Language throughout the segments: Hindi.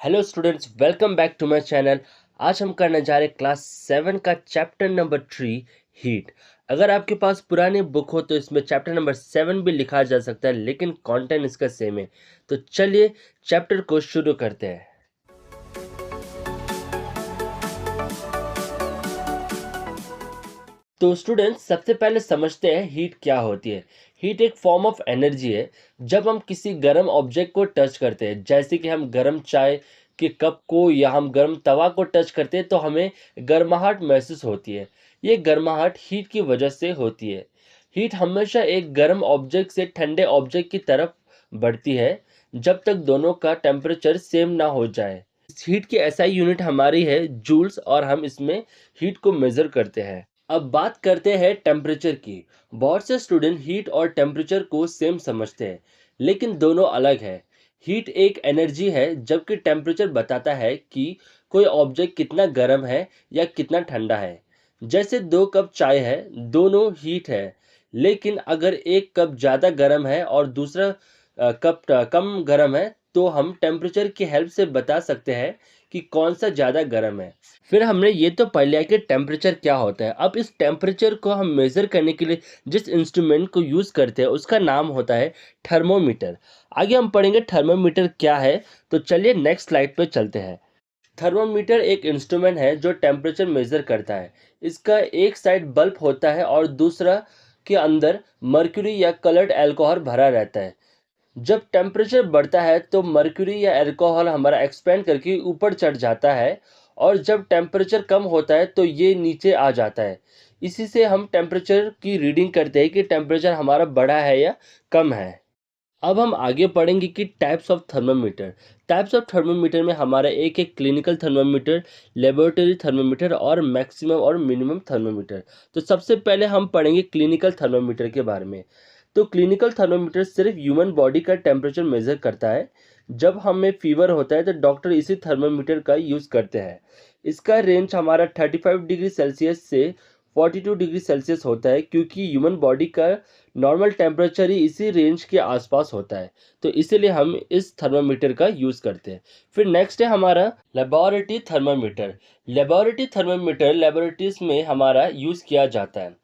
Hello students, welcome back to my channel. आज हम करने जा रहे हैं क्लास 7 का चैप्टर नंबर 3 हीट। अगर आपके पास पुरानी बुक हो तो इसमें चैप्टर नंबर 7 भी लिखा जा सकता है, लेकिन कंटेंट इसका सेम है। तो चलिए चैप्टर को शुरू करते हैं। तो स्टूडेंट्स, सबसे पहले समझते हैं हीट क्या होती है। हीट एक फॉर्म ऑफ एनर्जी है। जब हम किसी गर्म ऑब्जेक्ट को टच करते हैं, जैसे कि हम गर्म चाय के कप को या हम गर्म तवा को टच करते हैं, तो हमें गर्माहट महसूस होती है। ये गर्माहट हीट की वजह से होती है। हीट हमेशा एक गर्म ऑब्जेक्ट से ठंडे ऑब्जेक्ट की तरफ बढ़ती है, जब तक दोनों का टेम्परेचर सेम ना हो जाए। हीट की एसआई यूनिट हमारी है जूल्स, और हम इसमें हीट को मेजर करते हैं। अब बात करते हैं टेम्परेचर की। बहुत से स्टूडेंट हीट और टेम्परेचर को सेम समझते हैं, लेकिन दोनों अलग है। हीट एक एनर्जी है, जबकि टेम्परेचर बताता है कि कोई ऑब्जेक्ट कितना गर्म है या कितना ठंडा है। जैसे 2 कप चाय है, दोनों हीट है। लेकिन अगर एक कप ज़्यादा गर्म है और दूसरा कप कम गर्म है, तो हम टेम्परेचर की हेल्प से बता सकते हैं कि कौन सा ज़्यादा गर्म है। फिर हमने ये तो पढ़ लिया कि टेम्परेचर क्या होता है। अब इस टेम्परेचर को हम मेज़र करने के लिए जिस इंस्ट्रूमेंट को यूज़ करते हैं, उसका नाम होता है थर्मोमीटर। आगे हम पढ़ेंगे थर्मोमीटर क्या है। तो चलिए नेक्स्ट स्लाइड पे चलते हैं। थर्मोमीटर एक इंस्ट्रूमेंट है जो टेम्परेचर मेज़र करता है। इसका एक साइड बल्ब होता है और दूसरा के अंदर मर्क्यूरी या कलर्ड अल्कोहल भरा रहता है। जब टेम्परेचर बढ़ता है तो मर्क्यूरी या अल्कोहल हमारा एक्सपेंड करके ऊपर चढ़ जाता है, और जब टेम्परेचर कम होता है तो ये नीचे आ जाता है। इसी से हम टेम्परेचर की रीडिंग करते हैं कि टेम्परेचर हमारा बढ़ा है या कम है। अब हम आगे पढ़ेंगे कि types of thermometer. Types of thermometer में हमारा एक एक क्लिनिकल थर्मामीटर, लेबोरेटरी थर्मामीटर और मैक्सिमम और मिनिमम थर्मामीटर। तो सबसे पहले हम पढ़ेंगे क्लिनिकल थर्मामीटर के बारे में। तो क्लिनिकल थर्मामीटर सिर्फ ह्यूमन बॉडी का टेम्परेचर मेज़र करता है। जब हमें फीवर होता है तो डॉक्टर इसी थर्मामीटर का यूज़ करते हैं। इसका रेंज हमारा 35 डिग्री सेल्सियस से 42 डिग्री सेल्सियस होता है, क्योंकि ह्यूमन बॉडी का नॉर्मल टेम्परेचर ही इसी रेंज के आसपास होता है। तो इसीलिए हम इस थर्मामीटर का यूज़ करते हैं। फिर नेक्स्ट है हमारा laboratory thermometer. Laboratory thermometer laboratories में हमारा यूज़ किया जाता है।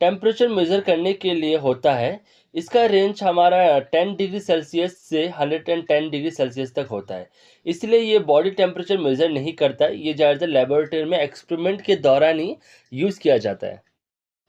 टेम्परेचर मेज़र करने के लिए होता है। इसका रेंज हमारा 10 डिग्री सेल्सियस से 110 डिग्री सेल्सियस तक होता है। इसलिए ये बॉडी टेम्परेचर मेज़र नहीं करता। ये ज़्यादातर लेबोरेटरी में एक्सपेरिमेंट के दौरान ही यूज़ किया जाता है।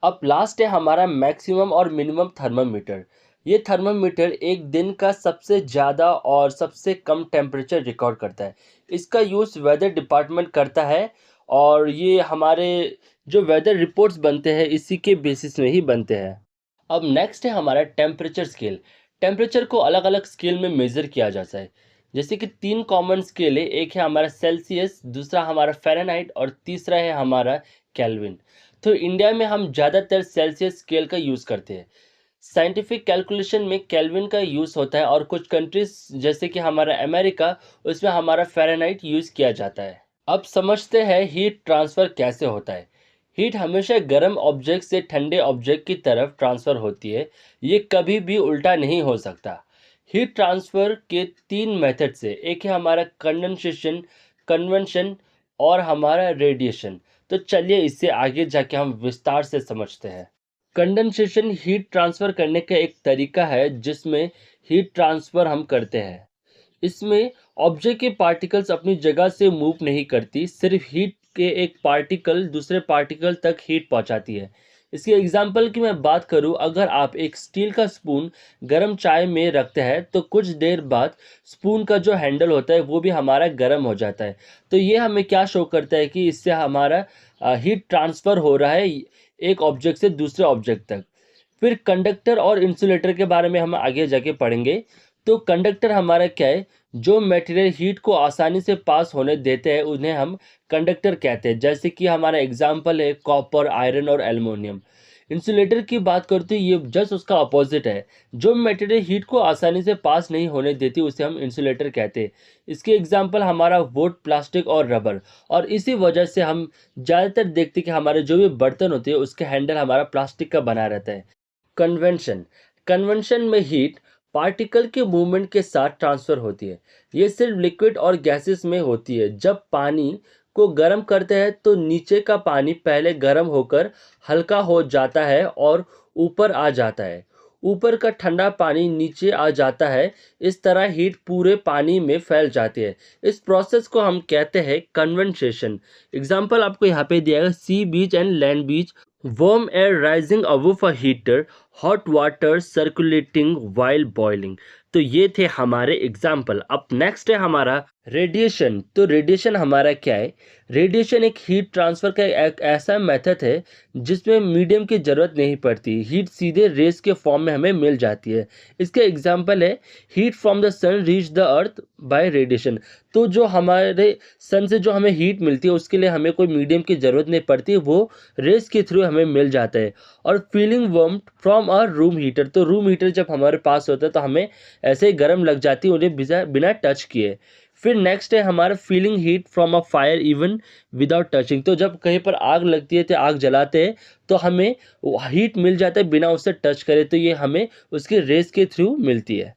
अब लास्ट है हमारा मैक्सिमम और मिनिमम थर्मामीटर। ये थर्मामीटर एक दिन का सबसे ज़्यादा और सबसे कम टेम्परेचर रिकॉर्ड करता है। इसका यूज़ वेदर डिपार्टमेंट करता है, और ये हमारे जो वेदर रिपोर्ट्स बनते हैं इसी के बेसिस में ही बनते हैं। अब नेक्स्ट है हमारा टेम्परेचर स्केल। टेम्परेचर को अलग अलग स्केल में मेज़र किया जाता है। जैसे कि 3 कॉमन स्केल है। एक है हमारा सेल्सियस, दूसरा हमारा फ़ारेनहाइट और तीसरा है हमारा केल्विन। तो इंडिया में हम ज़्यादातर सेल्सियस स्केल का यूज़ करते हैं। साइंटिफिक कैलकुलेशन में केल्विन का यूज़ होता है, और कुछ कंट्रीज़ जैसे कि हमारा अमेरिका, उसमें हमारा फ़ारेनहाइट यूज़ किया जाता है। अब समझते हैं हीट ट्रांसफ़र कैसे होता है। हीट हमेशा गर्म ऑब्जेक्ट से ठंडे ऑब्जेक्ट की तरफ ट्रांसफ़र होती है। ये कभी भी उल्टा नहीं हो सकता। हीट ट्रांसफ़र के 3 मेथड से, एक है हमारा कंडेंसेशन, कन्वेंशन और हमारा रेडिएशन। तो चलिए इससे आगे जाके हम विस्तार से समझते हैं। कंडेंसेशन हीट ट्रांसफ़र करने का एक तरीका है जिसमें हीट ट्रांसफ़र हम करते हैं। इसमें ऑब्जेक्ट के पार्टिकल्स अपनी जगह से मूव नहीं करती, सिर्फ हीट के एक पार्टिकल दूसरे पार्टिकल तक हीट पहुंचाती है। इसके एग्जांपल की मैं बात करूं, अगर आप एक स्टील का स्पून गर्म चाय में रखते हैं तो कुछ देर बाद स्पून का जो हैंडल होता है वो भी हमारा गर्म हो जाता है। तो ये हमें क्या शो करता है कि इससे हमारा हीट ट्रांसफ़र हो रहा है एक ऑब्जेक्ट से दूसरे ऑब्जेक्ट तक। फिर कंडक्टर और इंसुलेटर के बारे में हम आगे जाके पढ़ेंगे। तो कंडक्टर हमारा क्या है, जो मटेरियल हीट को आसानी से पास होने देते हैं उन्हें हम कंडक्टर कहते हैं। जैसे कि हमारा एग्जांपल है कॉपर, आयरन और एल्युमिनियम। इंसुलेटर की बात करते हैं, ये जस्ट उसका अपोजिट है। जो मटेरियल हीट को आसानी से पास नहीं होने देती उसे हम इंसुलेटर कहते हैं। इसके एग्जांपल हमारा वुड, प्लास्टिक और रबर। और इसी वजह से हम ज़्यादातर देखते हैं कि हमारे जो भी बर्तन होते हैं उसके हैंडल हमारा प्लास्टिक का बना रहता है। कन्वेंशन। कन्वेंशन में हीट पार्टिकल के मूवमेंट के साथ ट्रांसफर होती है। ये सिर्फ लिक्विड और गैसेस में होती है। जब पानी को गर्म करते हैं तो नीचे का पानी पहले गर्म होकर हल्का हो जाता है और ऊपर आ जाता है। ऊपर का ठंडा पानी नीचे आ जाता है। इस तरह हीट पूरे पानी में फैल जाती है। इस प्रोसेस को हम कहते हैं कंडेंसेशन। एग्जाम्पल आपको यहाँ पे दिया है, sea breeze and land breeze. warm air rising above a heater, hot water circulating while boiling। तो ये थे हमारे एग्जाम्पल। अब नेक्स्ट है हमारा रेडिएशन। तो रेडिएशन हमारा क्या है? रेडिएशन एक हीट ट्रांसफर का एक ऐसा मेथड है जिसमें मीडियम की ज़रूरत नहीं पड़ती। हीट सीधे रेस के फॉर्म में हमें मिल जाती है। इसके एग्जाम्पल है, heat from the sun reach the earth by radiation. तो जो हमारे सन से जो हमें हीट मिलती है उसके लिए हमें कोई मीडियम की ज़रूरत नहीं पड़ती, वो रेस के थ्रू हमें मिल जाता है। और feeling warm from a room heater. तो रूम हीटर जब हमारे पास होता है तो हमें ऐसे ही गर्म लग जाती है उन्हें बिना टच किए। फिर नेक्स्ट है हमारा feeling heat from a fire even without touching. तो जब कहीं पर आग लगती है तो आग जलाते हैं तो हमें हीट मिल जाता है बिना उससे टच करे। तो ये हमें उसके रेस के थ्रू मिलती है।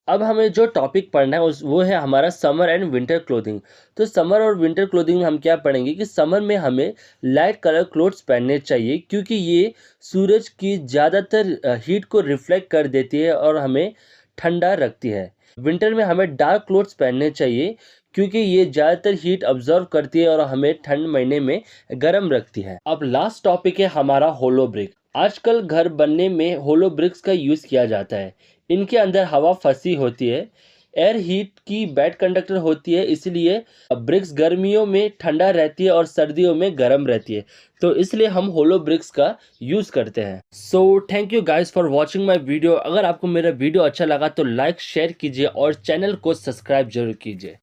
अब हमें जो टॉपिक पढ़ना है उस वो है हमारा समर एंड विंटर क्लोथिंग। तो समर और विंटर क्लोथिंग में हम क्या पढ़ेंगे कि समर में हमें लाइट कलर क्लोथ्स पहनने चाहिए क्योंकि ये सूरज की ज़्यादातर हीट को रिफ्लेक्ट कर देती है और हमें ठंडा रखती है। विंटर में हमें डार्क क्लोथ्स पहनने चाहिए क्योंकि ये ज़्यादातर हीट ऑब्जर्व करती है और हमें ठंड महीने में गर्म रखती है। अब लास्ट टॉपिक है हमारा होलो ब्रिक। आजकल घर बनने में होलो ब्रिक्स का यूज़ किया जाता है। इनके अंदर हवा फंसी होती है। एयर हीट की बैड कंडक्टर होती है, इसलिए ब्रिक्स गर्मियों में ठंडा रहती है और सर्दियों में गर्म रहती है। तो इसलिए हम होलो ब्रिक्स का यूज़ करते हैं। So thank you guys for watching my video. अगर आपको मेरा वीडियो अच्छा लगा तो लाइक शेयर कीजिए और चैनल को सब्सक्राइब जरूर कीजिए।